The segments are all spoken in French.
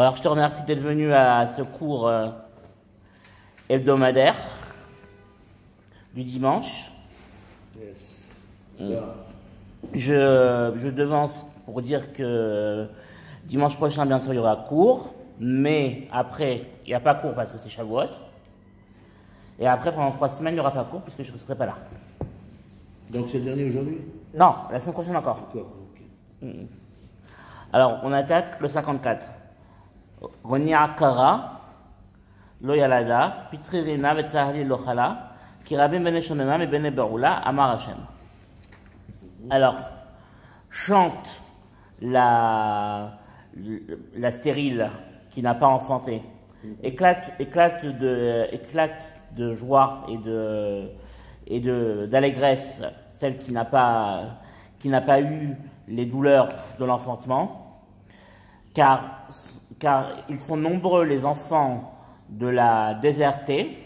Alors, je te remercie d'être venu à ce cours hebdomadaire du dimanche. Yes. Je devance pour dire que dimanche prochain, bien sûr, il y aura cours, mais après, il n'y a pas cours parce que c'est Shavuot. Et après, pendant 3 semaines, il n'y aura pas cours puisque je ne serai pas là. Donc c'est le dernier aujourd'hui? Non, la semaine prochaine encore. D'accord, ok. Alors, on attaque le 54. Roni Akara, Lo Yalada, Pitri Rina, Vetsahali Lochala, Kirabim Bene Shonema, Bene Beroula, Amar Hashem. Alors, chante la stérile qui n'a pas enfanté, éclate de joie et d'allégresse celle qui n'a pas eu les douleurs de l'enfantement, car ils sont nombreux les enfants de la désertée.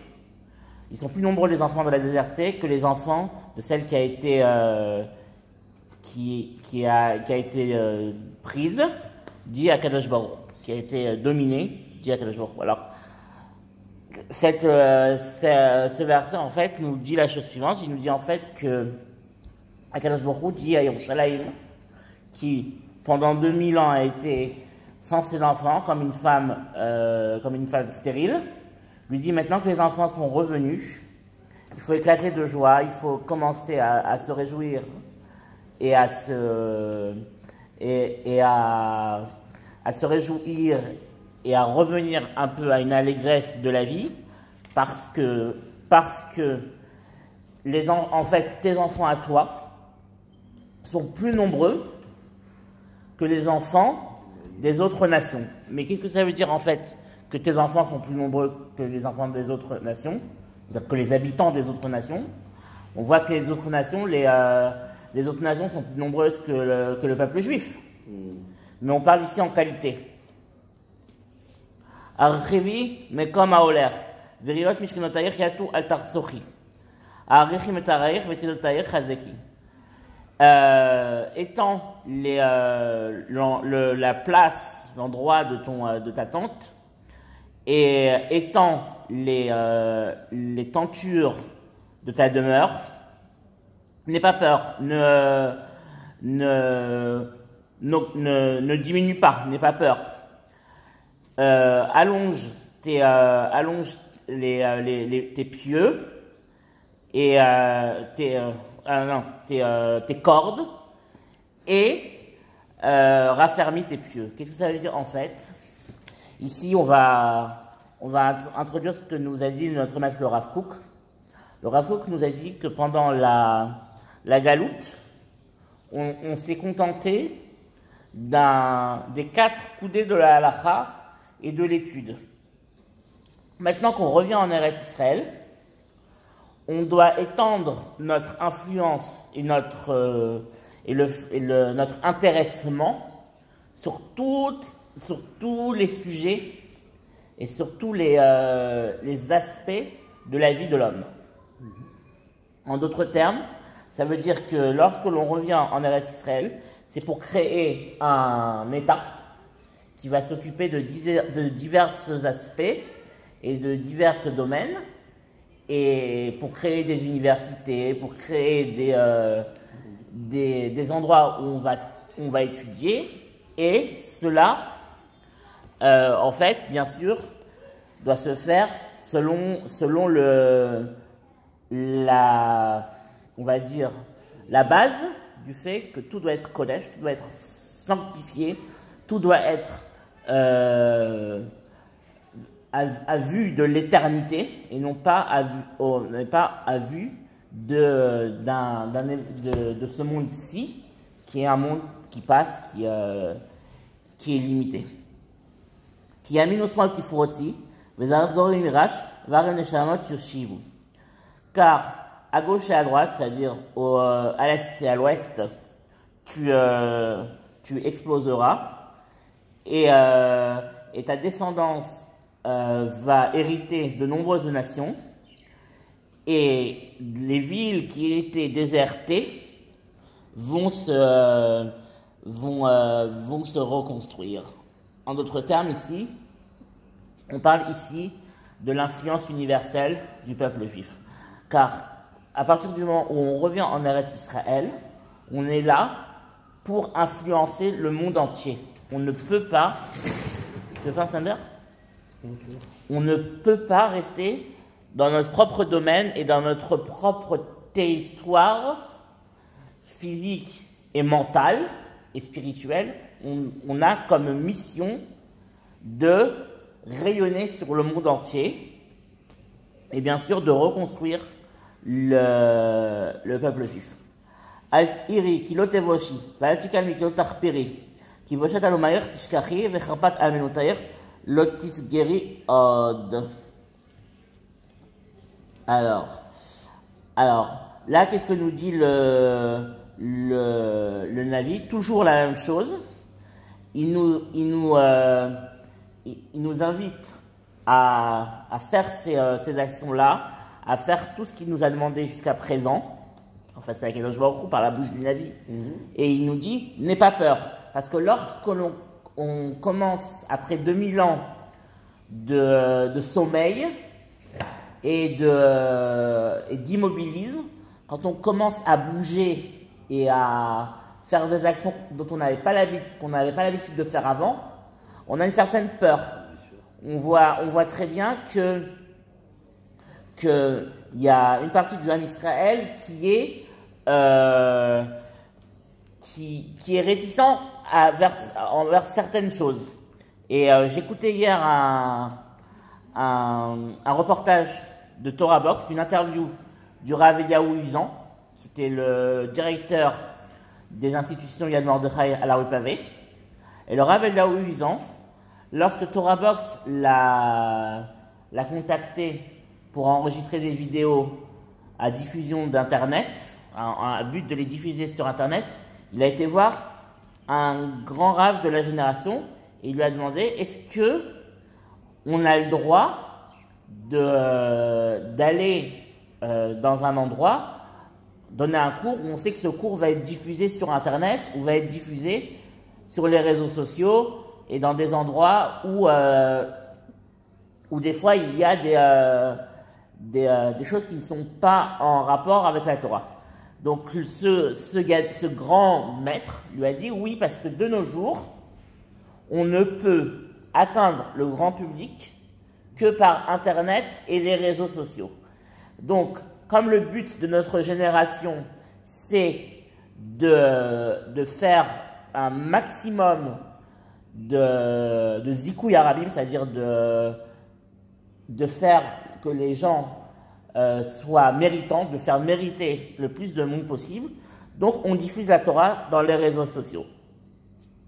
Ils sont plus nombreux les enfants de la désertée que les enfants de celle qui a été prise, dit à Kadosh Baruch, qui a été dominée, dit à Kadosh Baruch. Alors, ce verset en fait nous dit la chose suivante. Il nous dit en fait que Akadosh Baruch dit à Yerushalayim, qui pendant 2000 ans a été sans ses enfants, comme une femme stérile, lui dit maintenant que les enfants sont revenus, il faut éclater de joie, il faut commencer à se réjouir et à se réjouir et à revenir un peu à une allégresse de la vie, parce que en fait tes enfants à toi sont plus nombreux que les enfants des autres nations. Mais qu'est-ce que ça veut dire en fait que tes enfants sont plus nombreux que les enfants des autres nations, c'est-à-dire que les habitants des autres nations? On voit que les autres nations sont plus nombreuses que le peuple juif. Mais on parle ici en qualité. Archevi mekom haoler, v'riot mishkenotayich yatu al tarsochi, arichi metarayich v'tidotayich chazeki. Étant la place, l'endroit de ta tente, et étant les tentures de ta demeure, n'aie pas peur, ne diminue pas, n'aie pas peur. Allonge tes pieux et tes cordes et raffermis tes pieux. Qu'est-ce que ça veut dire en fait? Ici, on va introduire ce que nous a dit notre maître le Rav Kook. Le Rav Kook nous a dit que pendant la galoute, on s'est contenté des 4 coudées de la halacha et de l'étude. Maintenant qu'on revient en Eretz Israël, on doit étendre notre influence et notre intéressement sur tous les sujets et sur tous les aspects de la vie de l'homme. En d'autres termes, ça veut dire que lorsque l'on revient en Eretz Israël, c'est pour créer un État qui va s'occuper de divers aspects et de divers domaines, et pour créer des universités, pour créer des endroits où on va étudier, et cela, en fait, bien sûr, doit se faire selon on va dire, la base du fait que tout doit être kodesh, tout doit être sanctifié, tout doit être à vue de l'éternité et non pas à vue de ce monde-ci, qui est un monde qui passe, qui est limité. Qui a mis notre mal qui frottit, car à gauche et à droite, c'est-à-dire à l'est et à l'ouest, tu exploseras, et ta descendance va hériter de nombreuses nations, et les villes qui étaient désertées vont se reconstruire. En d'autres termes, ici, on parle ici de l'influence universelle du peuple juif. Car à partir du moment où on revient en Eretz Israël, on est là pour influencer le monde entier. On ne peut pas... Je fais un standard ? On ne peut pas rester dans notre propre domaine et dans notre propre territoire physique et mental et spirituel. On a comme mission de rayonner sur le monde entier et bien sûr de reconstruire le peuple juif. Alt iri ki lo tevoshi, ואל תקלמי כי לא תחפירי, כי בושת אלומייך תשכחי וחרפת אלמנותייך לא תסגרי עוד. Alors, là, qu'est-ce que nous dit le Navi? Toujours la même chose. Il nous invite à faire ces actions-là, à faire tout ce qu'il nous a demandé jusqu'à présent. Enfin, c'est avec Kadosh Baruch Hu par la bouche du Navi. Et il nous dit, n'aie pas peur. Parce que lorsque on commence, après 2000 ans de sommeil et d'immobilisme, quand on commence à bouger et à faire des actions dont on n'avait pas l'habitude de faire avant, on a une certaine peur. On voit très bien qu'il y a une partie du Ham Israël qui est réticent envers certaines choses. Et j'écoutais hier un reportage de Torah Box, une interview du Rav Eliyahu Uzan, qui était le directeur des institutions Yad Mordechai à la rue Pavée. Et le Rav Eliyahu Uzan, lorsque Torah Box l'a contacté pour enregistrer des vidéos à diffusion d'Internet, à but de les diffuser sur Internet, il a été voir un grand Rav de la génération et il lui a demandé, est-ce que on a le droit d'aller dans un endroit, donner un cours où on sait que ce cours va être diffusé sur Internet ou va être diffusé sur les réseaux sociaux et dans des endroits où des fois il y a des choses qui ne sont pas en rapport avec la Torah. Donc ce grand maître lui a dit oui, parce que de nos jours, on ne peut atteindre le grand public que par Internet et les réseaux sociaux. Donc, comme le but de notre génération, c'est de faire un maximum de zikouy arabim, c'est-à-dire de faire que les gens soient méritants, de faire mériter le plus de monde possible. Donc, on diffuse la Torah dans les réseaux sociaux.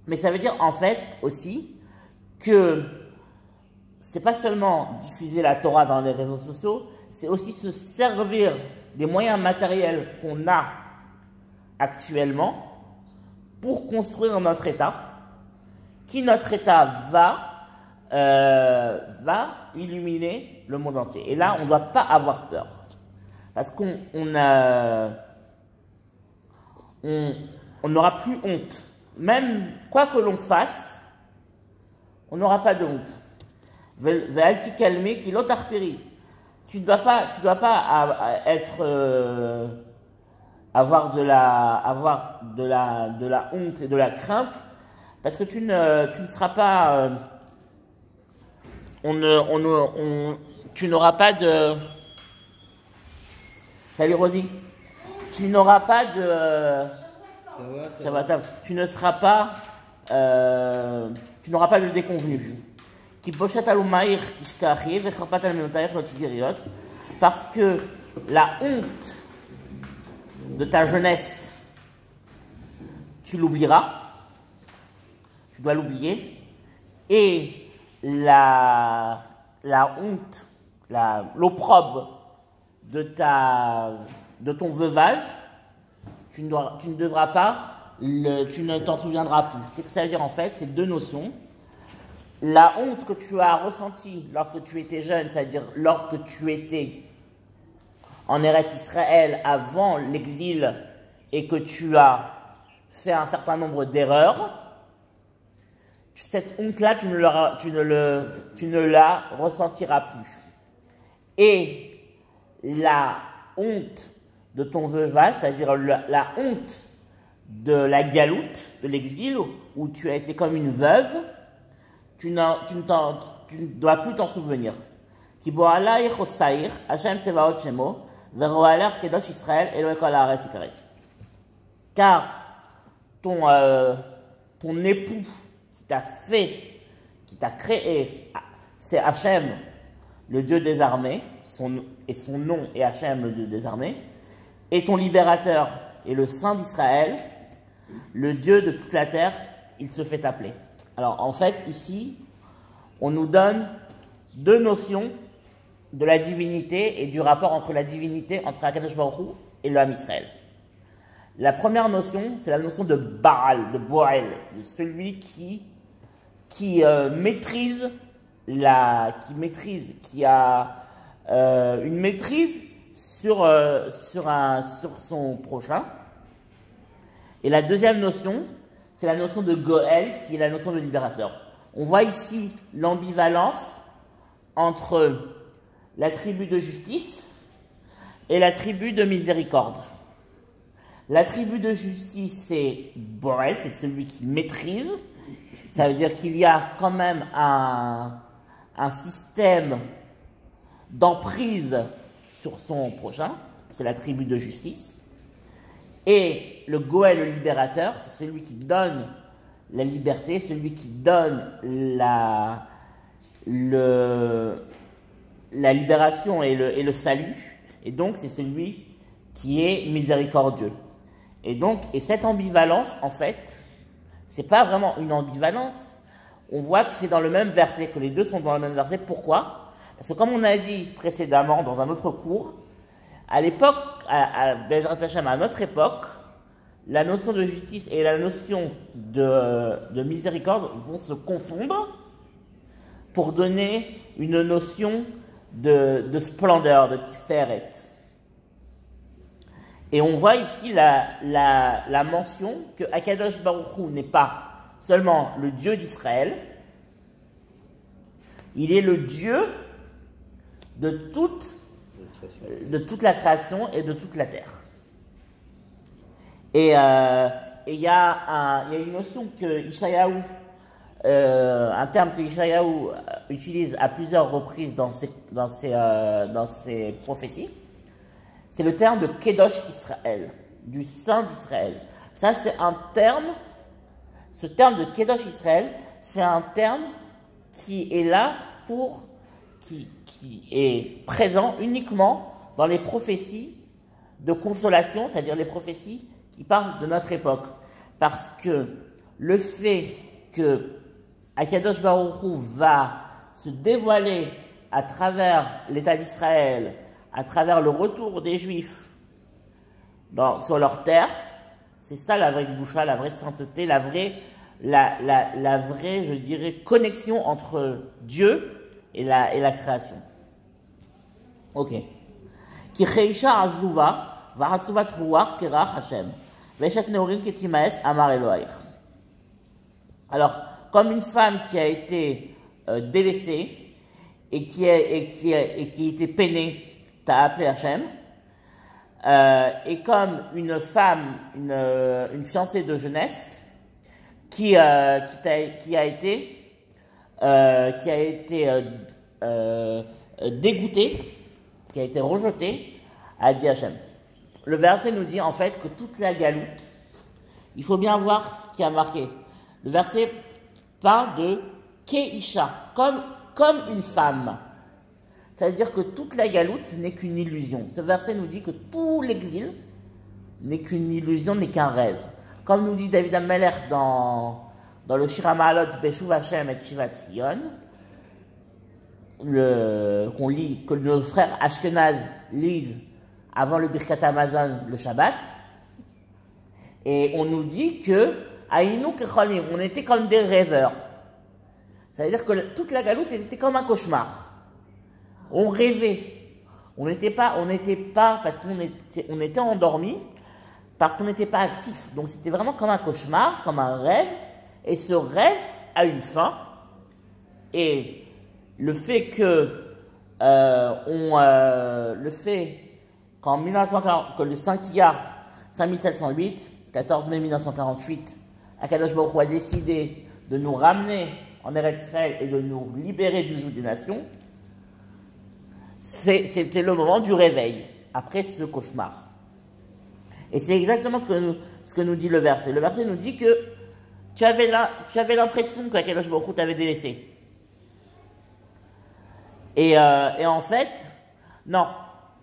Mais ça veut dire en fait aussi que c'est pas seulement diffuser la Torah dans les réseaux sociaux, c'est aussi se servir des moyens matériels qu'on a actuellement pour construire notre État, qui notre État va illuminer le monde entier. Et là, on ne doit pas avoir peur, parce qu'on n'aura plus honte. Même quoi que l'on fasse, on n'aura pas de honte. Tu ne dois pas avoir de la honte et de la crainte, parce que tu ne seras pas, tu n'auras pas de, salut Rosie, tu n'auras pas de, tu ne seras pas, tu n'auras pas de déconvenu. Parce que la honte de ta jeunesse, tu l'oublieras, tu dois l'oublier, et la honte, l'opprobre de ton veuvage, tu ne devras pas, tu ne t'en souviendras plus. Qu'est-ce que ça veut dire en fait? C'est deux notions. La honte que tu as ressentie lorsque tu étais jeune, c'est-à-dire lorsque tu étais en Eretz Israël avant l'exil et que tu as fait un certain nombre d'erreurs, cette honte-là, tu ne la ressentiras plus. Et la honte de ton veuvage, c'est-à-dire la honte de la galoute, de l'exil, où tu as été comme une veuve, tu ne dois plus t'en souvenir. Car ton époux qui t'a fait, qui t'a créé, c'est Hachem, le Dieu des armées, et son nom est Hachem, le Dieu des armées, et ton libérateur est le Saint d'Israël, le Dieu de toute la terre, il se fait appeler. Alors en fait, ici, on nous donne deux notions de la divinité et du rapport entre la divinité, entre Akadosh Baruch Hu et le Ham Israël. La première notion, c'est la notion de Baal, de Boel, de celui qui maîtrise, qui a une maîtrise sur son prochain. Et la deuxième notion, c'est la notion de Goël, qui est la notion de libérateur. On voit ici l'ambivalence entre l'attribut de justice et l'attribut de miséricorde. L'attribut de justice, c'est Boel, c'est celui qui maîtrise. Ça veut dire qu'il y a quand même un système d'emprise sur son prochain. C'est l'attribut de justice. Et le Goël, le libérateur, c'est celui qui donne la liberté, celui qui donne la libération et le salut. Et donc, c'est celui qui est miséricordieux. Et cette ambivalence, en fait, c'est pas vraiment une ambivalence. On voit que c'est dans le même verset, que les deux sont dans le même verset. Pourquoi? Parce que comme on a dit précédemment dans un autre cours, à l'époque, à notre époque, la notion de justice et la notion de miséricorde vont se confondre pour donner une notion de splendeur, de tiferet. Et on voit ici la mention que Akadosh Baruch Hu n'est pas seulement le Dieu d'Israël, il est le Dieu de toute la création et de toute la terre. Et il y a une notion que Ishayahu, un terme que Ishayahu utilise à plusieurs reprises dans ses prophéties, c'est le terme de Kedosh Israël, du Saint d'Israël. Ça, c'est un terme, ce terme de Kedosh Israël, c'est un terme qui est là qui est présent uniquement dans les prophéties de consolation, c'est-à-dire les prophéties qui parlent de notre époque. Parce que le fait que Akadosh Baruch Hu va se dévoiler à travers l'État d'Israël, à travers le retour des Juifs sur leur terre, c'est ça la vraie Gdusha, la vraie sainteté, la vraie, je dirais, connexion entre Dieu et la création. Ok. Ki cheisha azuva, v'hatzuvat ruach kerach Hashem, v'eshet neorim ketimaes amar Elohim. Alors, comme une femme qui a été délaissée et qui était peinée, t'as appelé Hachem, et comme une femme, une fiancée de jeunesse, qui a été dégoûtée, qui a été rejetée, a dit Hachem. Le verset nous dit en fait que toute la galoute, il faut bien voir ce qui a marqué. Le verset parle de Keisha, comme une femme. Ça veut dire que toute la galoute n'est qu'une illusion. Ce verset nous dit que tout l'exil n'est qu'une illusion, n'est qu'un rêve. Comme nous dit David Amelech dans le Shir HaMa'alot Beshuv Hashem et Shivat Zion, qu'on lit, que nos frères Ashkenaz lisent avant le Birkat Hamazon le Shabbat, et on nous dit que Aïnou Kecholim, on était comme des rêveurs. Ça veut dire que toute la galoute était comme un cauchemar. On rêvait. On n'était pas parce qu'on était endormi, parce qu'on n'était pas actif. Donc c'était vraiment comme un cauchemar, comme un rêve. Et ce rêve a une fin, et le fait qu'en 1940, que le 5 Iyar 5708, 14 mai 1948, Akadosh Baruch Hu a décidé de nous ramener en Eretz Israël et de nous libérer du joug des nations, c'était le moment du réveil, après ce cauchemar. Et c'est exactement ce que nous dit le verset. Le verset nous dit que tu avais l'impression qu'Akadosh Baruch Hu t'avait délaissé. Et en fait, non,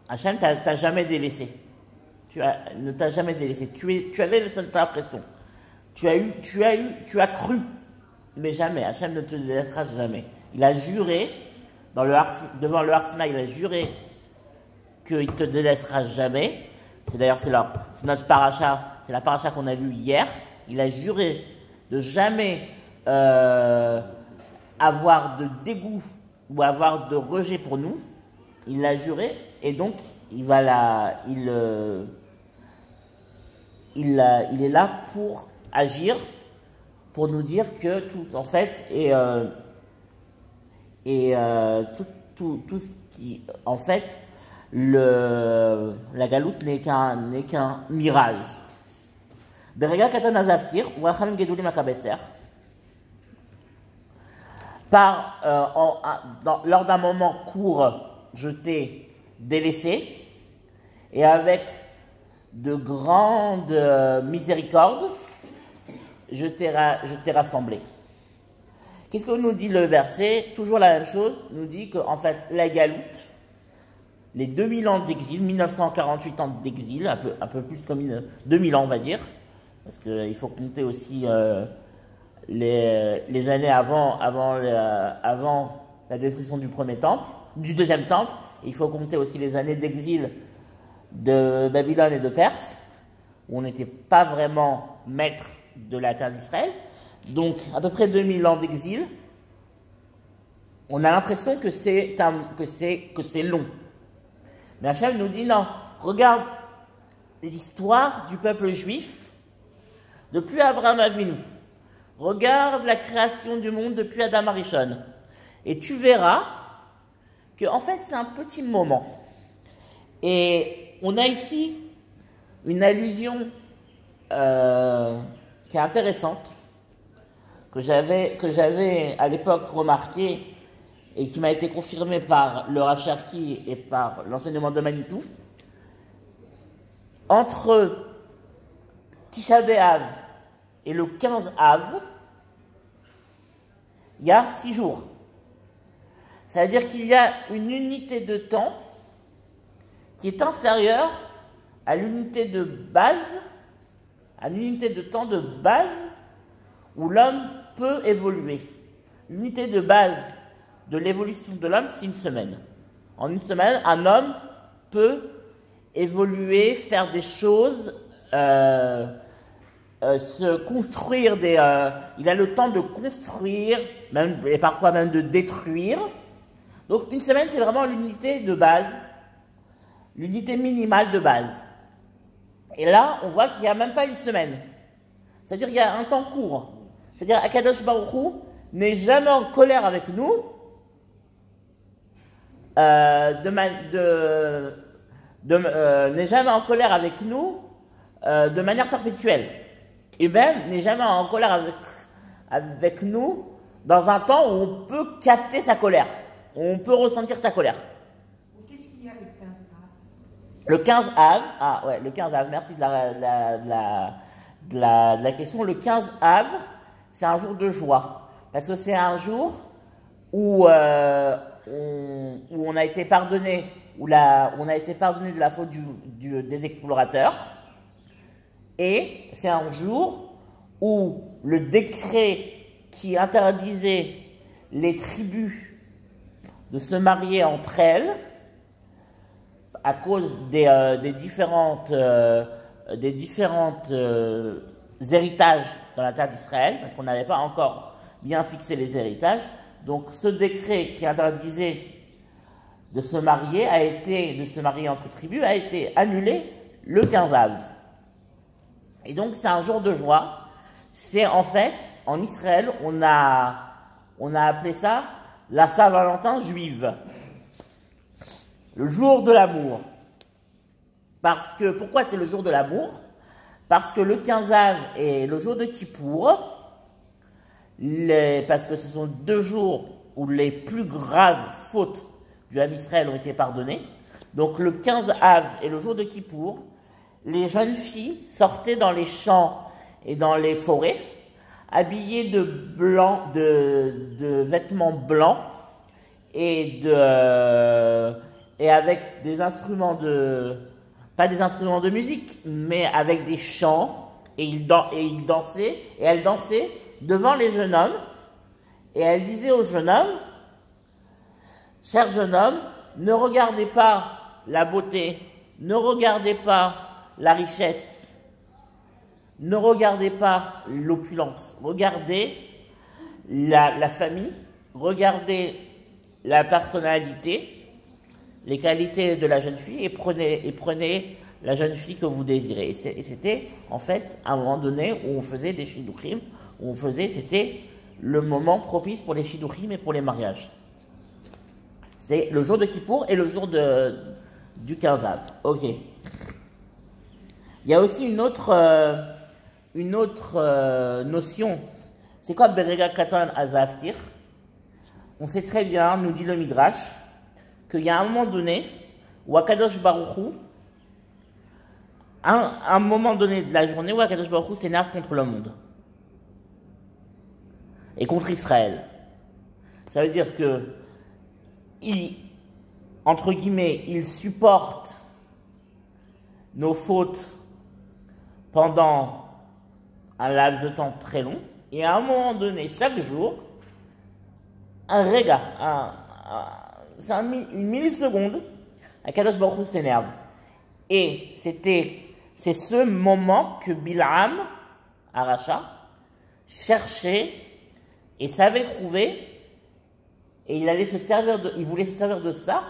Hachem t'a jamais délaissé. Ne t'a jamais délaissé. Tu avais cette impression. Tu as cru, mais jamais. Hachem ne te délaissera jamais. Il a juré, devant le Har Sinaï, il a juré qu'il ne te délaissera jamais. C'est notre paracha, c'est la paracha qu'on a lue hier. Il a juré de jamais avoir de dégoût ou avoir de rejet pour nous. Il l'a juré, et donc il est là pour agir, pour nous dire que tout en fait tout ce qui en fait la galoute n'est qu'un mirage. Berega katan azavtir ou achamim gedulim akabetzer. Lors d'un moment court, je t'ai délaissé, et avec de grandes miséricordes, je t'ai rassemblé. Qu'est-ce que nous dit le verset? Toujours la même chose, nous dit qu'en fait, la galoute, les 2000 ans d'exil, 1948 ans d'exil, un peu plus comme 2000 ans on va dire, parce qu'il faut compter aussi les années avant la destruction du deuxième temple, et il faut compter aussi les années d'exil de Babylone et de Perse, où on n'était pas vraiment maître de la terre d'Israël. Donc à peu près 2000 ans d'exil. On a l'impression que c'est long. Mais Hachem nous dit non, regarde l'histoire du peuple juif depuis Abraham Avinu. Regarde la création du monde depuis Adam Arishon. Et tu verras que en fait c'est un petit moment. Et on a ici une allusion qui est intéressante, que j'avais à l'époque remarqué et qui m'a été confirmée par le Rav Cherki et par l'enseignement de Manitou. Entre Tisha B'Av et le 15 Av, il y a 6 jours. C'est-à-dire qu'il y a une unité de temps qui est inférieure à l'unité de base, à l'unité de temps de base où l'homme peut évoluer. L'unité de base de l'évolution de l'homme, c'est une semaine. En une semaine, un homme peut évoluer, faire des choses, se construire il a le temps de construire, et parfois même de détruire. Donc une semaine, c'est vraiment l'unité de base, l'unité minimale de base. Et là, on voit qu'il n'y a même pas une semaine. C'est-à-dire qu'il y a un temps court. C'est-à-dire Akadosh Baruch Hu n'est jamais en colère avec nous n'est jamais en colère avec nous de manière perpétuelle. Et même n'est jamais en colère avec nous dans un temps où on peut capter sa colère, où on peut ressentir sa colère. Qu'est-ce qu'il y a le 15 Av? Le 15 Av, le 15 Av, merci de la question. Le 15 Av, c'est un jour de joie, parce que c'est un jour où on a été pardonné, on a été pardonné de la faute des explorateurs, et c'est un jour où le décret qui interdisait les tribus de se marier entre elles à cause des différentes héritages dans la terre d'Israël, parce qu'on n'avait pas encore bien fixé les héritages. Donc ce décret qui interdisait de se marier entre tribus a été annulé le 15 Av. Et donc c'est un jour de joie, C'est en fait, en Israël, on a appelé ça la Saint-Valentin juive. Le jour de l'amour. Parce que, pourquoi c'est le jour de l'amour? Parce que le 15 Av est le jour de Kippour, parce que ce sont 2 jours où les plus graves fautes du Ham Israël ont été pardonnées. Donc le 15 Av est le jour de Kippour. Les jeunes filles sortaient dans les champs et dans les forêts, habillées de blanc, de vêtements blancs et avec des instruments pas des instruments de musique, mais avec des chants, et ils dansaient, et elles dansaient devant les jeunes hommes, et elles disaient aux jeunes hommes, chers jeunes hommes, ne regardez pas la beauté, ne regardez pas la richesse, ne regardez pas l'opulence, regardez la famille, regardez la personnalité, les qualités de la jeune fille, et prenez la jeune fille que vous désirez. Et c'était, en fait, à un moment donné où on faisait des shidduchim, c'était le moment propice pour les shidduchim et pour les mariages. C'était le jour de Kippour et le jour du 15 Av. Ok. Il y a aussi une autre notion. C'est quoi Berega Katan Azavtir? On sait très bien, nous dit le Midrash, qu'il y a un moment donné où Akadosh Baruch Hu, un moment donné de la journée où Akadosh Baruch Hu s'énerve contre le monde et contre Israël. Ça veut dire que entre guillemets, il supporte nos fautes pendant un laps de temps très long, et à un moment donné, chaque jour, un réga, c'est une milliseconde, Akadosh Baruch Hu s'énerve. Et c'est ce moment que Bil'am, Aracha, cherchait et savait trouver, et il voulait se servir de ça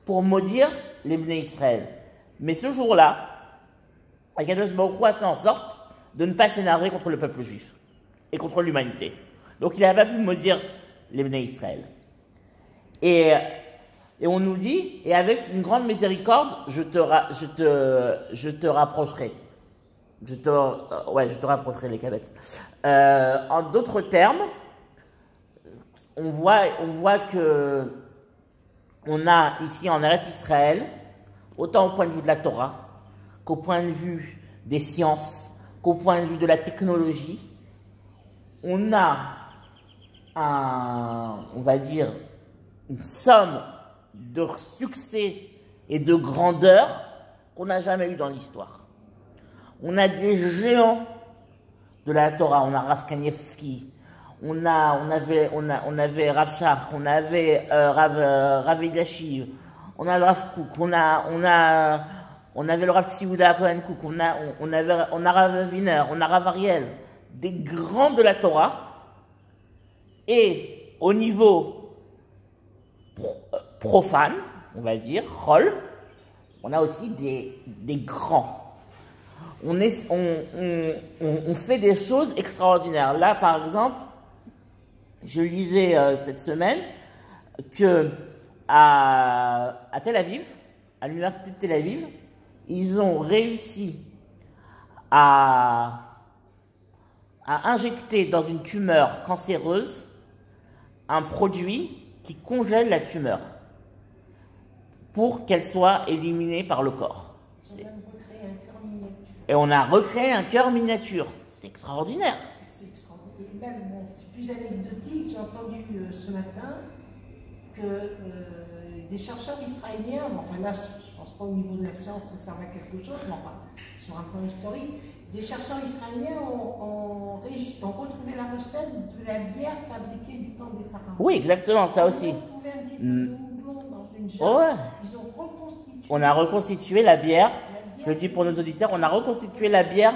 pour maudire les Bnei Israël. Mais ce jour-là, Akadosh Baruch Hu a fait en sorte de ne pas s'énerver contre le peuple juif et contre l'humanité. Donc il n'a pas pu maudire les Bnei Israël. Et on nous dit, et avec une grande miséricorde, je te rapprocherai. Je te rapprocherai les Kabetz. En d'autres termes, on voit que on a ici en Eretz Israël, autant au point de vue de la Torah, qu'au point de vue des sciences, qu'au point de vue de la technologie, on a on va dire, une somme de succès et de grandeur qu'on n'a jamais eu dans l'histoire. On a des géants de la Torah, on a Rav Kanievski, on avait Rav Shach, on avait Rav Eliashiv, on a le Rav Kook, on avait le Rav Tsiouda Cohen Kook, on a Rav Wiener, on a Rav Ariel, des grands de la Torah. Et au niveau profane, on va dire, Chol, on a aussi des grands. On fait des choses extraordinaires. Là, par exemple, je lisais cette semaine que à Tel Aviv, à l'université de Tel Aviv, ils ont réussi à injecter dans une tumeur cancéreuse un produit qui congèle la tumeur pour qu'elle soit éliminée par le corps. Et on a recréé un cœur miniature. C'est extraordinaire. C'est extraordinaire. Et même, bon, c'est plus anecdotique, j'ai entendu ce matin que des chercheurs israéliens, enfin là, je ne pense pas au niveau de la science, ça sert à quelque chose, mais enfin, sur un plan historique, des chercheurs israéliens ont retrouvé la recette de la bière fabriquée du temps des pharaons. Oui, exactement, ça aussi. Ils ont trouvé un petit peu de houblon dans une jarre. Oh ouais. Ils ont reconstitué. On a reconstitué la bière. Je le dis pour nos auditeurs, on a reconstitué la bière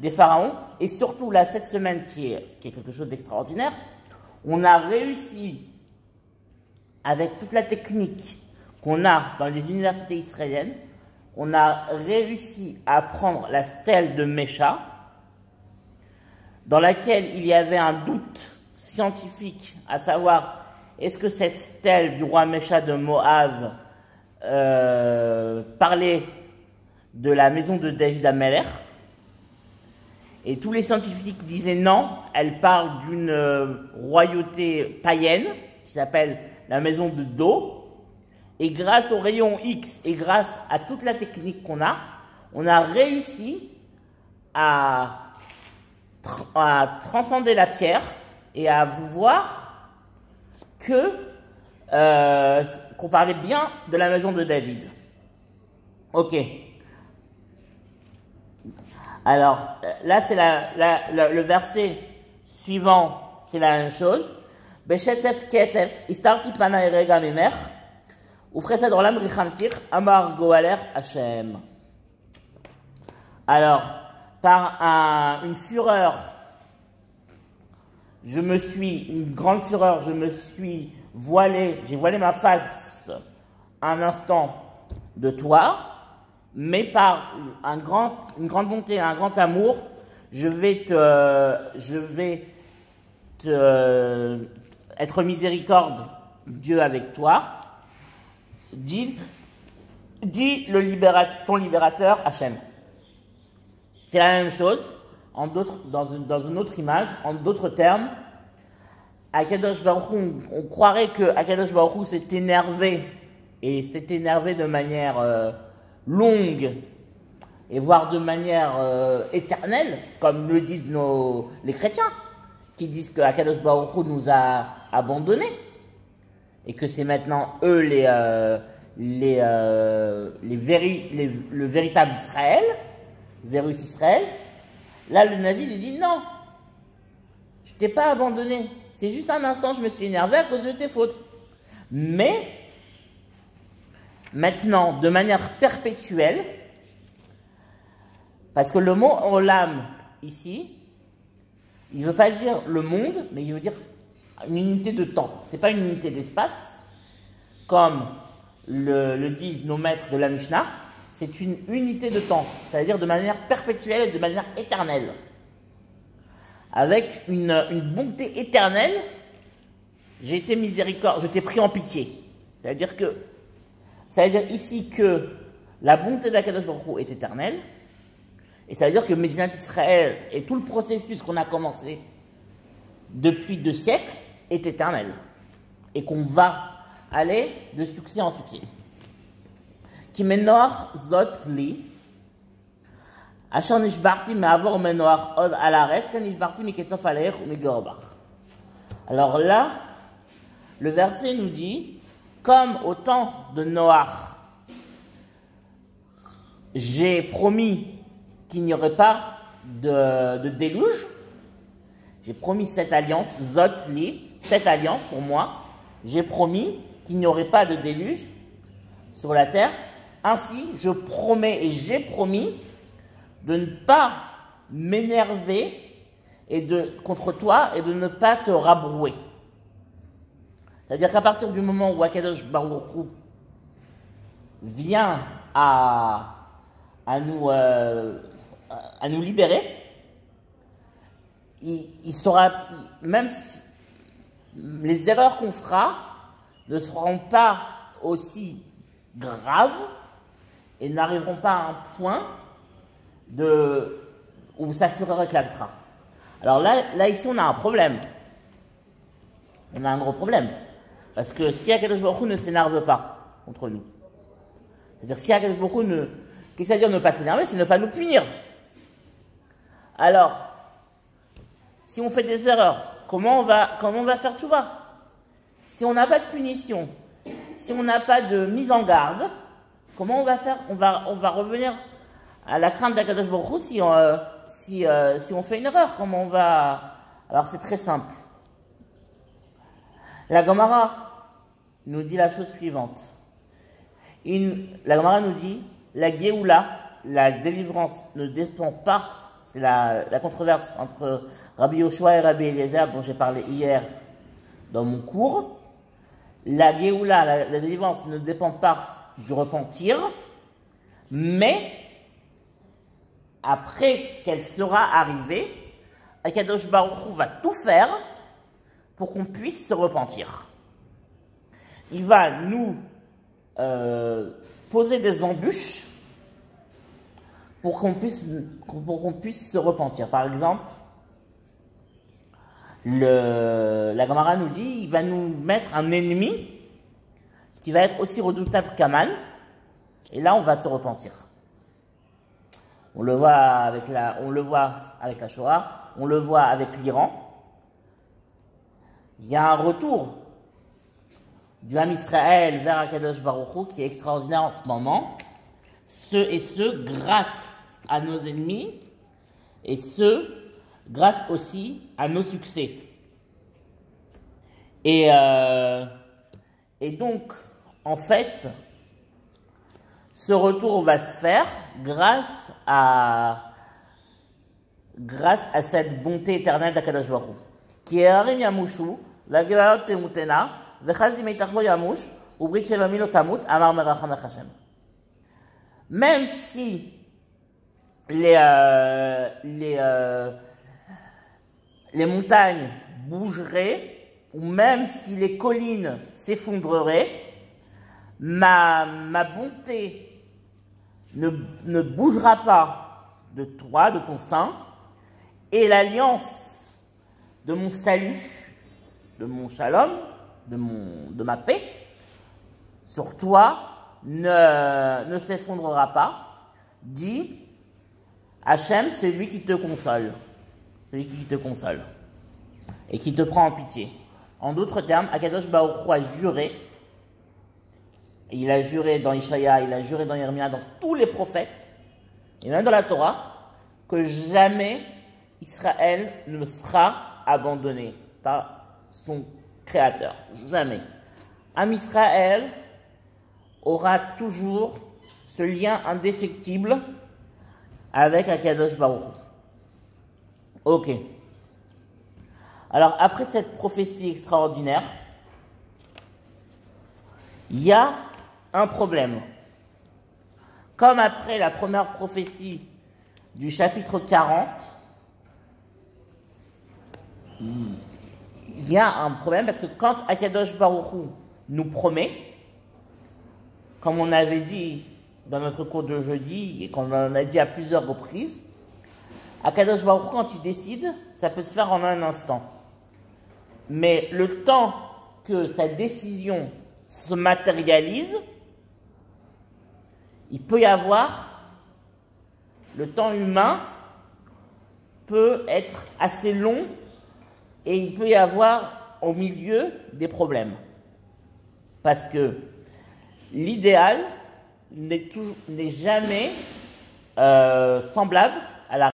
des pharaons. Et surtout, là, cette semaine, qui est quelque chose d'extraordinaire, on a réussi, avec toute la technique qu'on a dans les universités israéliennes, on a réussi à prendre la stèle de Mécha, dans laquelle il y avait un doute scientifique, à savoir, est-ce que cette stèle du roi Mécha de Moab parlait de la maison de David Ameller? Et tous les scientifiques disaient non, elle parle d'une royauté païenne qui s'appelle la maison de Do. Et grâce au rayon X et grâce à toute la technique qu'on a, on a réussi à transcender la pierre et à voir que qu'on parlait bien de la maison de David. Ok. Alors, là, c'est le verset suivant, c'est la même chose. Beshetzef kesef, istarti pana erega mimer, ufresed olam richamtir, amar goaler Hashem. Alors, par une fureur, une grande fureur, je me suis voilé, j'ai voilé ma face un instant de toi, mais par une grande bonté, un grand amour, je vais être miséricorde, Dieu, avec toi. Dis ton libérateur, Hachem. C'est la même chose, dans une autre image, en d'autres termes. Akadosh Baruch Hu, on croirait que Akadosh Baruch Hu s'est énervé, et s'est énervé de manière longue, et voire de manière éternelle, comme le disent les chrétiens, qui disent que Akadosh Baruch Hu nous a abandonnés, et que c'est maintenant eux le véritable Israël, Vérus Israël. Là, le Navi lui dit non, je t'ai pas abandonné, c'est juste un instant, je me suis énervé à cause de tes fautes. Mais maintenant, de manière perpétuelle, parce que le mot olam ici, il ne veut pas dire le monde, mais il veut dire une unité de temps. Ce n'est pas une unité d'espace, comme le disent nos maîtres de la Mishnah, c'est une unité de temps, c'est-à-dire de manière perpétuelle et de manière éternelle. Avec une bonté éternelle, j'ai été miséricorde, je t'ai pris en pitié. C'est-à-dire ici que la bonté d'Akadosh Baruch Hu est éternelle, et ça veut dire que Médinat Israël et tout le processus qu'on a commencé depuis 2 siècles est éternel, et qu'on va aller de succès en succès. Ki menor zot li, asher nishbarti me'avor menor od al haaretz, ken nishbarti miketzof aleich u'migeorbach. Alors là, le verset nous dit, comme au temps de Noach, j'ai promis qu'il n'y aurait pas de déluge, j'ai promis cette alliance, zot li, cette alliance pour moi, j'ai promis qu'il n'y aurait pas de déluge sur la terre. Ainsi, je promets et j'ai promis de ne pas m'énerver contre toi et de ne pas te rabrouer. C'est-à-dire qu'à partir du moment où Akadosh Baruch Hu vient à nous libérer, il sera, même si les erreurs qu'on fera ne seront pas aussi graves et n'arriveront pas à un point où sa fureur éclatera. Alors là, ici, on a un problème. On a un gros problème. Parce que si Akadosh Baruch Hu ne s'énerve pas contre nous, c'est-à-dire si Akadosh Baruch Hu qu'est-ce que ça veut dire ne pas s'énerver? C'est ne pas nous punir. Alors, si on fait des erreurs, comment on va faire tchouva? Si on n'a pas de punition, si on n'a pas de mise en garde, comment on va faire? On va revenir à la crainte d'Akadosh Baruch Hu si on fait une erreur. Comment on va? Alors c'est très simple. La Gemara nous dit la chose suivante. La Gemara nous dit, la Géoula, la délivrance, ne dépend pas, c'est la controverse entre Rabbi Yoshua et Rabbi Eliezer dont j'ai parlé hier dans mon cours. La Géoula, la délivrance, ne dépend pas du repentir, mais après qu'elle sera arrivée, Akadosh Baruch Hu va tout faire pour qu'on puisse se repentir. Il va nous poser des embûches pour qu'on puisse se repentir. Par exemple, la Gemara nous dit, il va nous mettre un ennemi qui va être aussi redoutable qu'Aman, et là on va se repentir. On le voit avec la Shoah, on le voit avec l'Iran. Il y a un retour du Ham Israël vers Akadosh Baruch Hu qui est extraordinaire en ce moment. Ce grâce à nos ennemis, et grâce aussi à nos succès. Et donc, en fait, ce retour va se faire grâce à cette bonté éternelle d'Akadosh Baruch Hu. Ki e'arim yamushu, v'hagelayot temutena, v'chaz dimeitach lo yamush, u'brit shelomi lo tamut, amar meracham Hashem. Même si les montagnes bougeraient, ou même si les collines s'effondreraient, ma bonté ne bougera pas de toi, de ton sein, et l'alliance de mon salut, de mon shalom, de ma paix, sur toi, ne s'effondrera pas, dit Hachem, c'est lui qui te console. Celui qui te console. Et qui te prend en pitié. En d'autres termes, Akadosh Baruch Hu a juré, et il a juré dans Ishaïa, il a juré dans Yermia, dans tous les prophètes, et même dans la Torah, que jamais Israël ne sera abandonné par son Créateur. Jamais. Am Israël aura toujours ce lien indéfectible avec Akadosh Baruch Hu. Ok. Alors, après cette prophétie extraordinaire, il y a un problème. Comme après la première prophétie du chapitre 40, il y a un problème parce que quand Akadosh Baruch Hu nous promet, comme on avait dit dans notre cours de jeudi et qu'on en a dit à plusieurs reprises, Akadosh Baruch Hu, quand il décide, ça peut se faire en un instant. Mais le temps que sa décision se matérialise, il peut y avoir, le temps humain peut être assez long et il peut y avoir au milieu des problèmes. Parce que l'idéal n'est jamais semblable